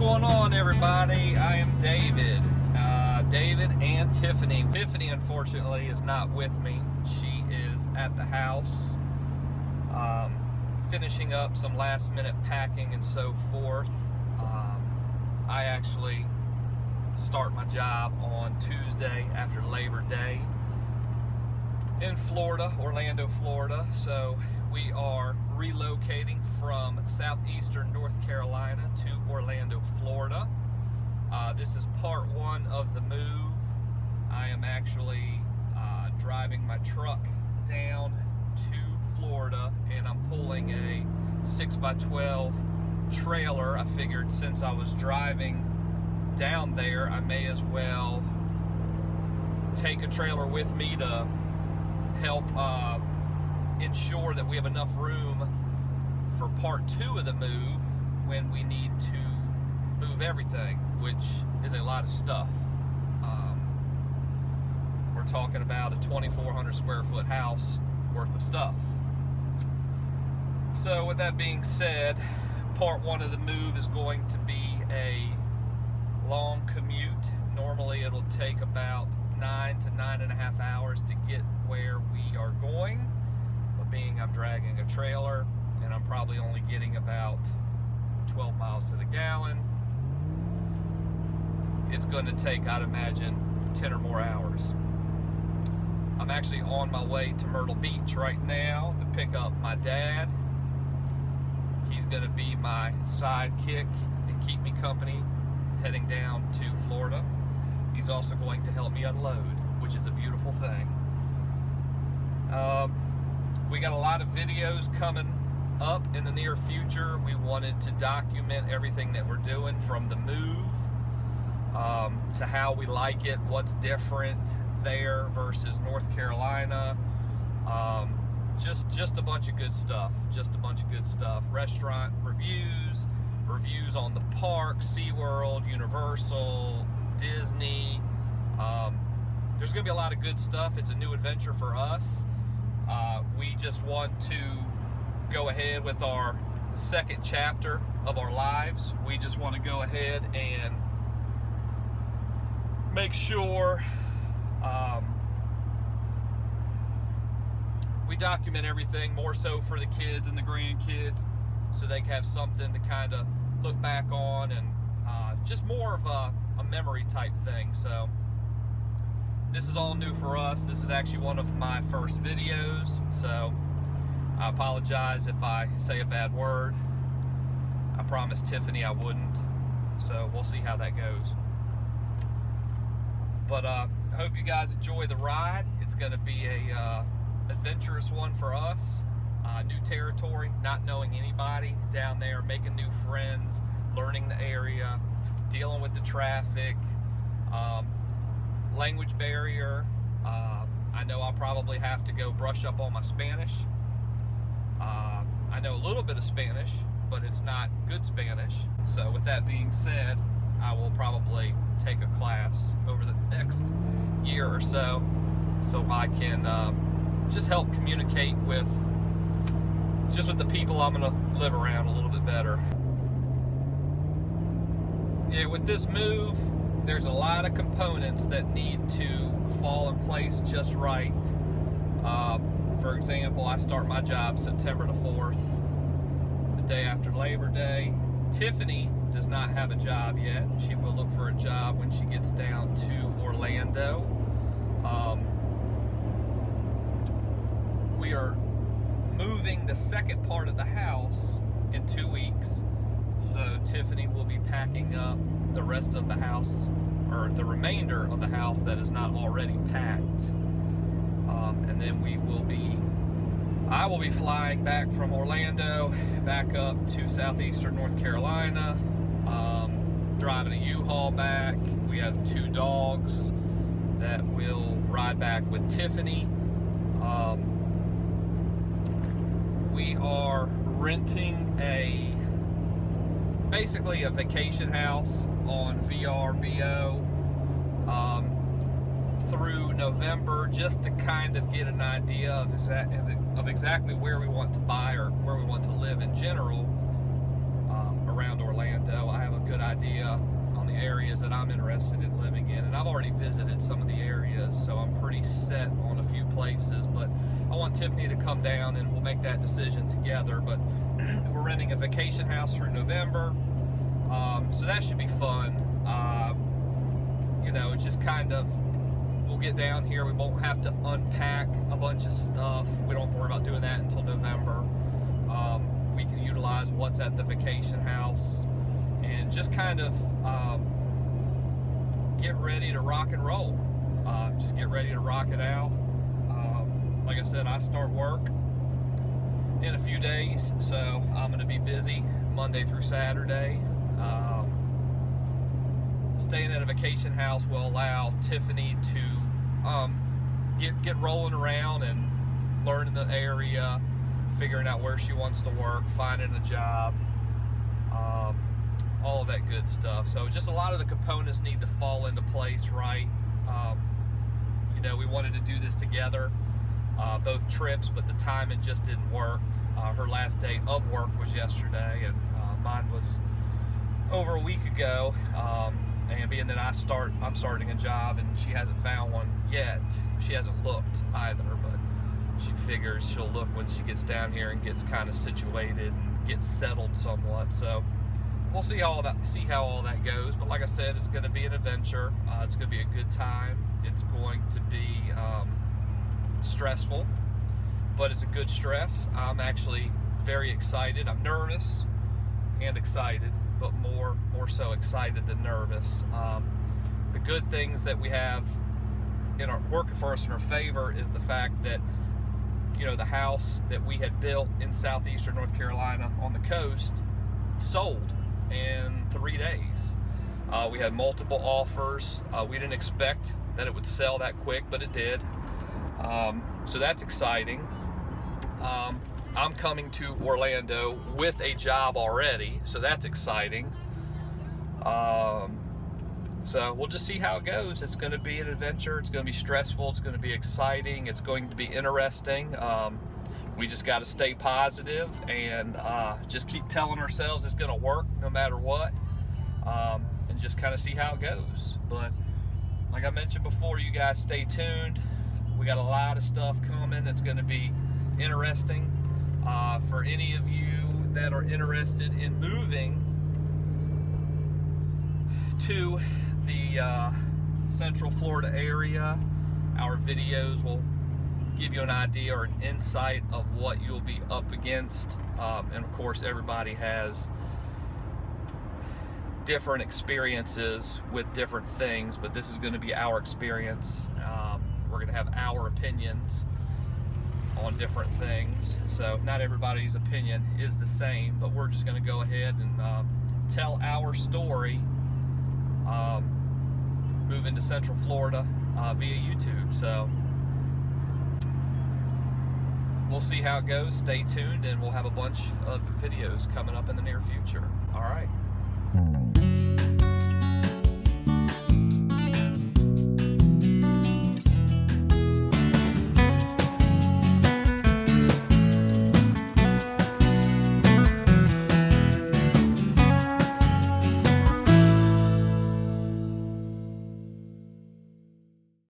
going on, everybody? I am David. David and Tiffany. Tiffany, unfortunately, is not with me. She is at the house, finishing up some last-minute packing and so forth. I actually start my job on Tuesday after Labor Day in Florida, Orlando, Florida. So we are relocating from southeastern North Carolina to Orlando, Florida. This is part one of the move. I am actually driving my truck down to Florida, and I'm pulling a 6x12 trailer. I figured since I was driving down there, I may as well take a trailer with me to help ensure that we have enough room for part two of the move when we need to move everything, which is a lot of stuff. We're talking about a 2,400 square foot house worth of stuff. So with that being said, part one of the move is going to be a long commute. Normally it'll take about 9 to 9.5 hours to get where we are going, but being I'm dragging a trailer and I'm probably only getting about 12 miles to the gallon, it's going to take, I'd imagine, 10 or more hours. I'm actually on my way to Myrtle Beach right now to pick up my dad. He's going to be my sidekick and keep me company heading down to Florida. He's also going to help me unload, which is a beautiful thing. We got a lot of videos coming up in the near future. We wanted to document everything that we're doing, from the move to how we like it, what's different there versus North Carolina. Just a bunch of good stuff. Just a bunch of good stuff. Restaurant reviews on the park, SeaWorld, Universal, Disney. There's going to be a lot of good stuff. It's a new adventure for us. We just want to go ahead with our second chapter of our lives. We just want to go ahead and make sure we document everything, more so for the kids and the grandkids, so they can have something to kind of look back on, and just more of a memory type thing. So this is all new for us. This is actually one of my first videos, so I apologize if I say a bad word. I promised Tiffany I wouldn't, so we'll see how that goes. But I hope you guys enjoy the ride. It's going to be a adventurous one for us. New territory, not knowing anybody down there, making new friends, learning the area, dealing with the traffic, language barrier. I know I'll probably have to go brush up on my Spanish. I know a little bit of Spanish, but it's not good Spanish. So with that being said, I will probably take a class over the next year or so I can just help communicate with the people I'm going to live around a little bit better. Yeah, with this move, there's a lot of components that need to fall in place just right. For example, I start my job September the 4th, the day after Labor Day. Tiffany does not have a job yet. She will look for a job when she gets down to Orlando. We are moving the second part of the house in 2 weeks. So Tiffany will be packing up the rest of the house, or the remainder of the house that is not already packed. And then I will be flying back from Orlando back up to southeastern North Carolina, driving a U-Haul back. We have 2 dogs that will ride back with Tiffany. We are renting basically a vacation house on VRBO through November, just to kind of get an idea of exactly where we want to buy or where we want to live in general around Orlando. I have a good idea on the areas that I'm interested in living in, and I've already visited some of the areas, so I'm pretty set on a few places, but I want Tiffany to come down and we'll make that decision together. But we're renting a vacation house through November, so that should be fun. You know, it's just kind of, we'll get down here, we won't have to unpack a bunch of stuff. We don't have to worry about doing that until November. We can utilize what's at the vacation house and just kind of get ready to rock and roll. Just get ready to rock it out. Like I said, I start work in a few days, so I'm going to be busy Monday through Saturday. Staying at a vacation house will allow Tiffany to get rolling around and learning the area, figuring out where she wants to work, finding a job, all of that good stuff. So just a lot of the components need to fall into place, right? You know, we wanted to do this together, both trips, but the timing just didn't work. Her last day of work was yesterday, and mine was over a week ago. And being that I'm starting a job and she hasn't found one yet, she hasn't looked either, but she figures she'll look when she gets down here and gets kind of situated and gets settled somewhat. So we'll see how all that goes. But like I said, it's going to be an adventure. It's going to be a good time. It's going to be stressful, but it's a good stress. I'm actually very excited. I'm nervous and excited, but more so excited than nervous. The good things that we have working for us in our favor is the fact that, you know, the house that we had built in southeastern North Carolina on the coast sold in 3 days. We had multiple offers. We didn't expect that it would sell that quick, but it did. So that's exciting. I'm coming to Orlando with a job already, so that's exciting. So we'll just see how it goes. It's going to be an adventure. It's going to be stressful. It's going to be exciting. It's going to be interesting. We just got to stay positive and just keep telling ourselves it's going to work no matter what, and just kind of see how it goes. But like I mentioned before, you guys stay tuned. We got a lot of stuff coming. It's going to be interesting. For any of you that are interested in moving to the Central Florida area, our videos will give you an idea or an insight of what you'll be up against. And of course, everybody has different experiences with different things, but this is going to be our experience. We're going to have our opinions on different things, so not everybody's opinion is the same, but we're just going to go ahead and tell our story moving to Central Florida via YouTube. So we'll see how it goes. Stay tuned, and we'll have a bunch of videos coming up in the near future. All right.